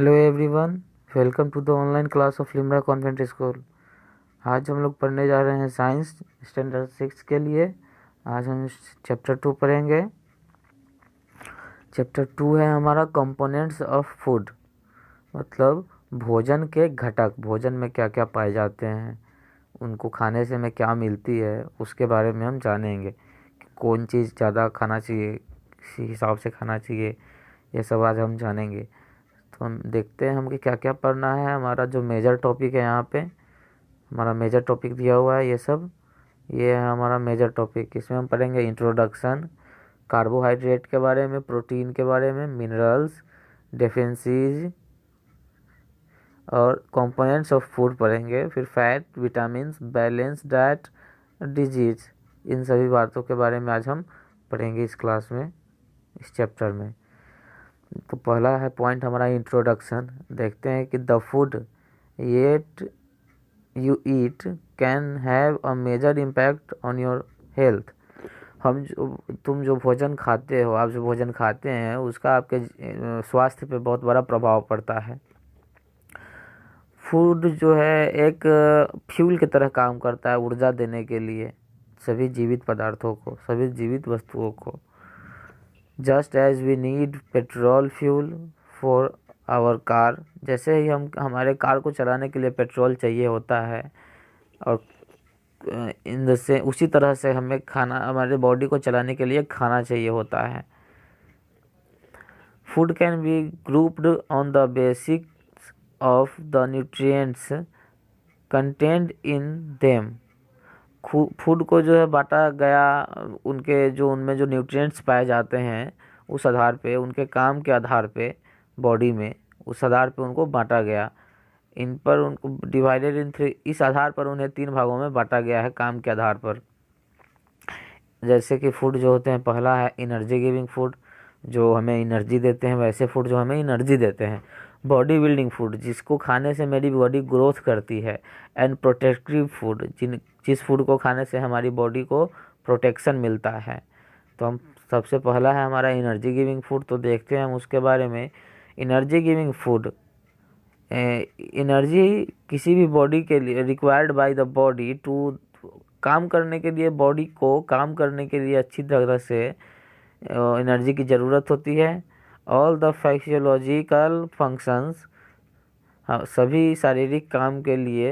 Hello everyone, welcome to the online class of Limra convent school. आज हम लोग पढ़ने जा रहे हैं साइंस स्टैंडर्ड 6 के लिए। आज हम चैप्टर 2 पढ़ेंगे। चैप्टर 2 है हमारा कंपोनेंट्स ऑफ फूड, मतलब भोजन के घटक। भोजन में क्या क्या पाए जाते हैं, उनको खाने से हमें क्या मिलती है, उसके बारे में हम जानेंगे कि कौन चीज़ ज़्यादा खाना चाहिए, किसी हिसाब से खाना चाहिए, ये सब आज हम जानेंगे। तो हम देखते हैं हमें क्या क्या पढ़ना है। हमारा जो मेजर टॉपिक है, यहाँ पे हमारा मेजर टॉपिक दिया हुआ है, ये है हमारा मेजर टॉपिक। इसमें हम पढ़ेंगे इंट्रोडक्शन, कार्बोहाइड्रेट के बारे में, प्रोटीन के बारे में, मिनरल्स, डेफिशिएंसीज और कंपोनेंट्स ऑफ फूड पढ़ेंगे। फिर fat, vitamins, balance diet, disease, इन सभी बातों के बारे में आज हम पढ़ेंगे इस क्लास में, इस चैप्टर में। तो पहला है पॉइंट हमारा इंट्रोडक्शन। देखते हैं कि the food yet you eat can have a major impact on your health. तुम जो भोजन खाते हो, आप जो भोजन खाते हैं, उसका आपके स्वास्थ्य पे बहुत बड़ा प्रभाव पड़ता है। फूड जो है एक फ्यूल की तरह काम करता है, ऊर्जा देने के लिए सभी जीवित पदार्थों को, सभी जीवित वस्तुओं को। Just as we need petrol fuel for our car, जैसे ही हम हमारे कार को चलाने के लिए पेट्रोल चाहिए होता है, और इन से उसी तरह से हमें खाना, हमारे बॉडी को चलाने के लिए खाना चाहिए होता है। Food can be grouped on the basics of the nutrients content in them. Food को जो है बांटा गया, उनके जो उनमें जो न्यूट्रिएंट्स पाए जाते हैं, उस आधार पे, उनके काम के आधार पे बॉडी में, उस आधार पे उनको बांटा गया। इन पर उनको डिवाइडेड इन 3, इस आधार पर उन्हें 3 भागों में बांटा गया है काम के आधार पर। जैसे कि फूड जो होते हैं, पहला है एनर्जी गिविंग फूड, जो हमें एनर्जी देते हैं, वैसे फूड जो हमें एनर्जी देते हैं। बॉडी बिल्डिंग फूड, जिसको खाने से मेरी बॉडी ग्रोथ करती है। एंड प्रोटेक्टिव फूड, जिस फूड को खाने से हमारी बॉडी को प्रोटेक्शन मिलता है। तो हम सबसे पहला है हमारा एनर्जी गिविंग फूड, तो देखते हैं हम उसके बारे में। एनर्जी गिविंग फूड, एनर्जी किसी भी बॉडी के लिए required by the body to, काम करने के लिए, बॉडी को काम करने के लिए अच्छी तरह से एनर्जी की ज़रूरत होती है। ऑल द फिजियोलॉजिकल फंक्शंस, सभी शारीरिक काम के लिए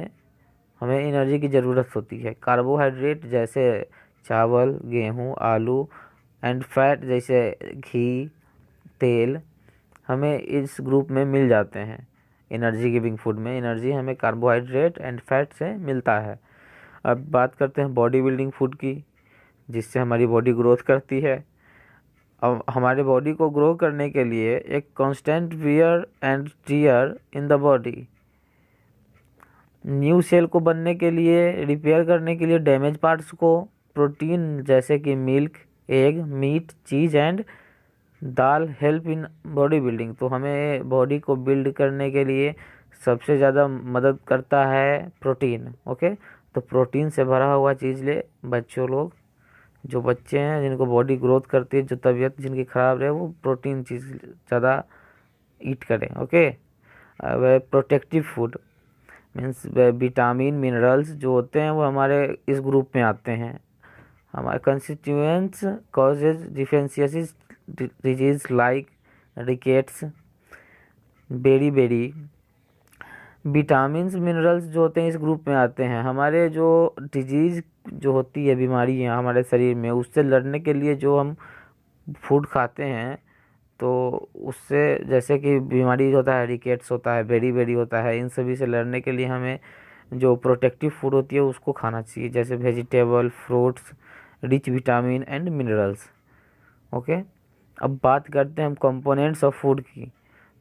हमें एनर्जी की ज़रूरत होती है। कार्बोहाइड्रेट जैसे चावल, गेहूँ, आलू, एंड फैट जैसे घी, तेल, हमें इस ग्रुप में मिल जाते हैं। एनर्जी गिविंग फूड में एनर्जी हमें कार्बोहाइड्रेट एंड फैट से मिलता है। अब बात करते हैं बॉडी बिल्डिंग फूड की, जिससे हमारी बॉडी ग्रोथ करती है। अब हमारे बॉडी को ग्रो करने के लिए एक constant wear and tear in the body, new cell को बनने के लिए, रिपेयर करने के लिए डैमेज पार्ट्स को, प्रोटीन जैसे कि milk, egg, meat, cheese and dal help in body building. तो हमें बॉडी को बिल्ड करने के लिए सबसे ज़्यादा मदद करता है प्रोटीन। ओके, तो प्रोटीन से भरा हुआ चीज़ ले बच्चों लोग, जो बच्चे हैं जिनको बॉडी ग्रोथ करती है, जो तबीयत जिनकी ख़राब रहे, वो प्रोटीन चीज़ ज़्यादा ईट करें। ओके, अब protective food means vitamin, minerals जो होते हैं वो हमारे इस ग्रुप में आते हैं। हमारे constituents causes deficiencies disease like rickets, beri. Vitamins, minerals जो होते हैं इस ग्रुप में आते हैं। हमारे जो डिजीज़ जो होती है, बीमारियाँ हमारे शरीर में, उससे लड़ने के लिए जो हम फूड खाते हैं, तो उससे जैसे कि बीमारी होता है, रिकेट्स होता है, बेरी होता है, इन सभी से लड़ने के लिए हमें जो प्रोटेक्टिव फूड होती है उसको खाना चाहिए, जैसे vegetable, fruits rich vitamin and minerals. Okay, अब बात करते हैं हम कंपोनेंट्स ऑफ फूड की।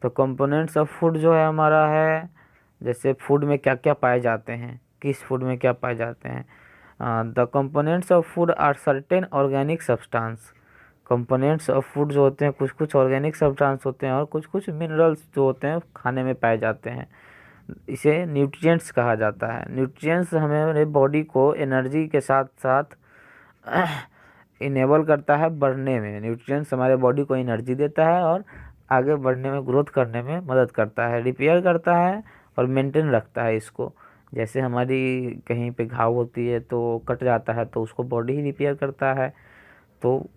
तो कंपोनेंट्स ऑफ फूड जो है हमारा है, जैसे फूड में क्या क्या पाए जाते हैं, किस फूड में क्या पाए जाते हैं। The components of food are certain organic substance. Components of food जो होते हैं, कुछ कुछ ऑर्गेनिक सब्सटेंस होते हैं और कुछ कुछ मिनरल्स जो होते हैं खाने में पाए जाते हैं। इसे न्यूट्रिएंट्स कहा जाता है। न्यूट्रिएंट्स हमारे बॉडी को एनर्जी के साथ साथ इनेबल करता है बढ़ने में। न्यूट्रिएंट्स हमारे बॉडी को एनर्जी देता है और आगे बढ़ने में, ग्रोथ करने में मदद करता है, रिपेयर करता है और मेंटेन रखता है इसको। जैसे हमारी कहीं पे घाव होती है तो कट जाता है तो उसको बॉडी ही रिपेयर करता है। तो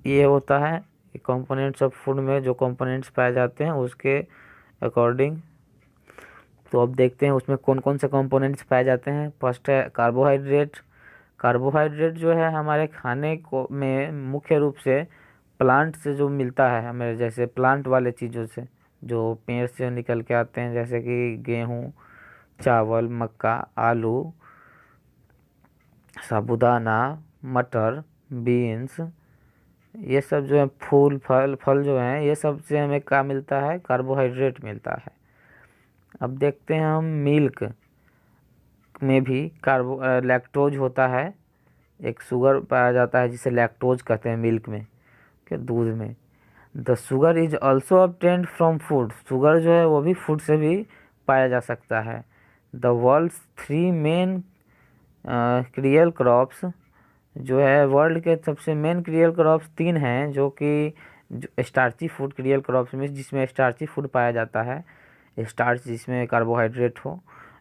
ये होता है कंपोनेंट्स ऑफ फूड में जो कंपोनेंट्स पाए जाते हैं उसके अकॉर्डिंग। तो अब देखते हैं उसमें कौन कौन से कंपोनेंट्स पाए जाते हैं। फर्स्ट है कार्बोहाइड्रेट। कार्बोहाइड्रेट जो है हमारे खाने को में मुख्य रूप से प्लांट से जो मिलता है हमें, जैसे प्लांट वाले चीज़ों से जो पेड़ से निकल के आते हैं, जैसे कि गेहूँ, चावल, मक्का, आलू, साबूदाना, मटर, बीन्स, ये सब जो है फूल फल फल जो हैं ये सब से हमें क्या मिलता है, कार्बोहाइड्रेट मिलता है। अब देखते हैं हम मिल्क में भी लैक्टोज होता है, एक शुगर पाया जाता है जिसे लैक्टोज कहते हैं मिल्क में, के दूध में। The sugar is also obtained from food. Sugar जो है वो भी फूड से भी पाया जा सकता है। The world's 3 main cereal crops, जो है वर्ल्ड के सबसे मेन क्रियल क्रॉप्स 3 हैं जो कि स्टार्ची फूड क्रियल क्रॉप्स में, जिसमें स्टार्ची फूड पाया जाता है, स्टार्च जिसमें कार्बोहाइड्रेट हो।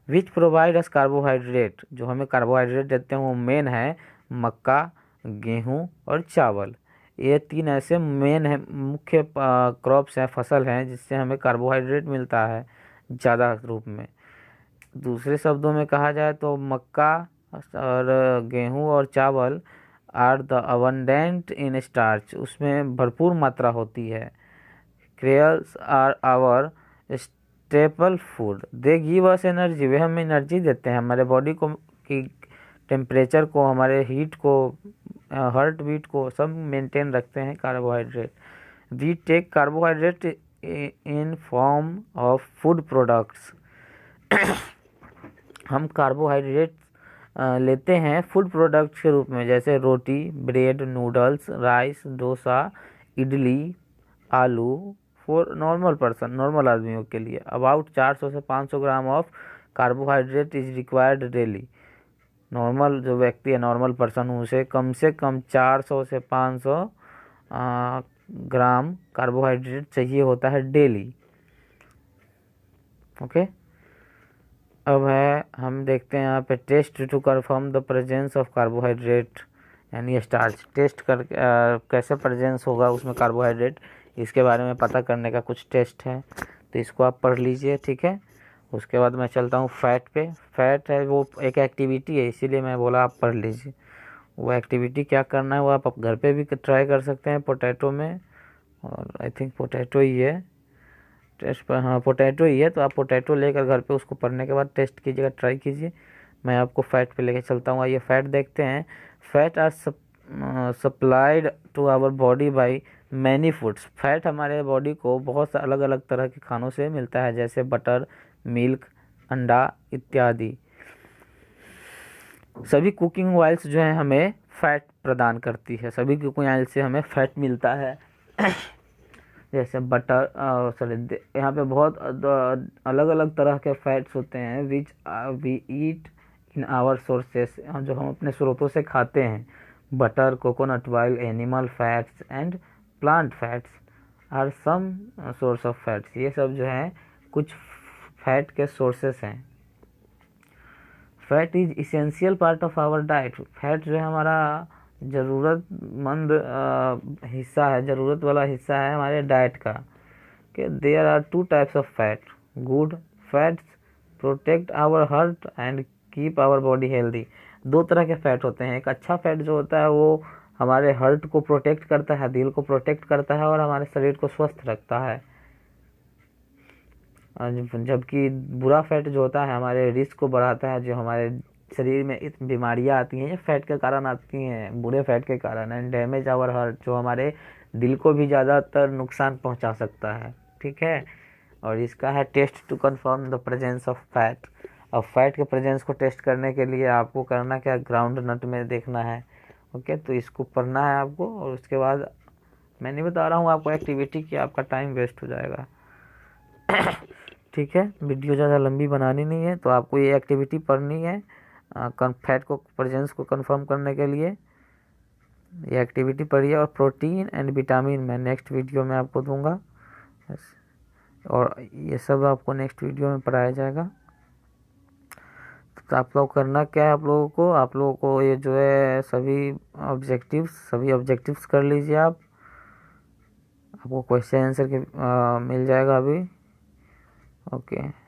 विच प्रोवाइड अस कार्बोहाइड्रेट, जो हमें कार्बोहाइड्रेट देते हैं वो मेन है मक्का, गेहूँ और चावल। ये 3 ऐसे मेन है, मुख्य क्रॉप्स हैं, फसल हैं जिससे हमें कार्बोहाइड्रेट मिलता है ज़्यादा रूप में। दूसरे शब्दों में कहा जाए तो मक्का और गेहूँ और चावल are the abundant in starch, उसमें भरपूर मात्रा होती है। Cereals are our staple food, they give us energy, वे हमें एनर्जी देते हैं, हमारे बॉडी को की टेम्परेचर को, हमारे हीट को, हार्ट बीट को सब मेंटेन रखते हैं carbohydrate. We take carbohydrate in form of food products, हम कार्बोहाइड्रेट लेते हैं फूड प्रोडक्ट्स के रूप में, जैसे रोटी, bread, noodles, rice, dosa, idli, आलू। फॉर नॉर्मल पर्सन, नॉर्मल आदमियों के लिए अबाउट 400 से 500 gram of carbohydrate is required daily. Normal जो व्यक्ति है, नॉर्मल पर्सन, उसे कम से कम 400 से 500 ग्राम कार्बोहाइड्रेट चाहिए होता है डेली। ओके, अब है हम देखते हैं यहाँ पे test to confirm the presence of carbohydrate, यानी स्टार्च। टेस्ट कर कैसे प्रेजेंस होगा उसमें कार्बोहाइड्रेट, इसके बारे में पता करने का कुछ टेस्ट है, तो इसको आप पढ़ लीजिए, ठीक है। उसके बाद मैं चलता हूँ फैट पे। फैट है वो एक एक्टिविटी है, इसीलिए मैं बोला आप पढ़ लीजिए। वो एक्टिविटी क्या करना है वो आप घर पे भी ट्राई कर सकते हैं पोटैटो में, और आई थिंक पोटैटो ही है टेस्ट पर, हाँ पोटैटो ही है। तो आप पोटैटो लेकर घर पे उसको पढ़ने के बाद टेस्ट कीजिएगा, ट्राई कीजिए। मैं आपको फैट पे लेके चलता हूँ। आइए फैट देखते हैं। Fat are supplied to our body by many foods. Fat हमारे बॉडी को बहुत से अलग अलग तरह के खानों से मिलता है, जैसे बटर, मिल्क, अंडा इत्यादि। सभी कुकिंग ऑयल्स जो है हमें फैट प्रदान करती है, सभी कुकिंग ऑयल से हमें फैट मिलता है। जैसे बटर, सॉरी, यहाँ पे बहुत अलग अलग तरह के फैट्स होते हैं which we eat in our sources, जो हम अपने स्रोतों से खाते हैं। Butter, coconut oil, animal fats and plant fats are some source of fats. ये सब जो है कुछ फैट के सोर्सेस हैं। Fat is essential part of our diet. Fat जो है हमारा ज़रूरतमंद हिस्सा है, ज़रूरत वाला हिस्सा है हमारे डाइट का। कि there are 2 types of fat. Good fats protect our heart and keep our body healthy. 2 तरह के फैट होते हैं। एक अच्छा फैट जो होता है वो हमारे हार्ट को प्रोटेक्ट करता है, दिल को प्रोटेक्ट करता है और हमारे शरीर को स्वस्थ रखता है। जबकि बुरा फैट जो होता है हमारे रिस्क को बढ़ाता है, जो हमारे शरीर में इतनी बीमारियां आती हैं ये फैट के कारण आती हैं, बुरे फैट के कारण। एंड डैमेज आवर हार्ट, जो हमारे दिल को भी ज़्यादातर नुकसान पहुंचा सकता है, ठीक है। और इसका है test to confirm the presence of fat. और फैट के प्रेजेंस को टेस्ट करने के लिए आपको करना क्या, ग्राउंड नट में देखना है। ओके, तो इसको पढ़ना है आपको, और उसके बाद मैं नहीं बता रहा हूँ आपको एक्टिविटी की, आपका टाइम वेस्ट हो जाएगा। ठीक है, वीडियो ज़्यादा लंबी बनानी नहीं है, तो आपको ये एक्टिविटी पढ़नी है फैट को प्रेजेंस को कंफर्म करने के लिए। ये एक्टिविटी पढ़िए। और प्रोटीन एंड विटामिन मैं नेक्स्ट वीडियो में आपको दूंगा। बस। और ये सब आपको नेक्स्ट वीडियो में पढ़ाया जाएगा। तो आप लोग करना क्या है, आप लोगों को ये जो है सभी ऑब्जेक्टिव्स कर लीजिए आप। आपको क्वेश्चन आंसर के मिल जाएगा अभी। ओके।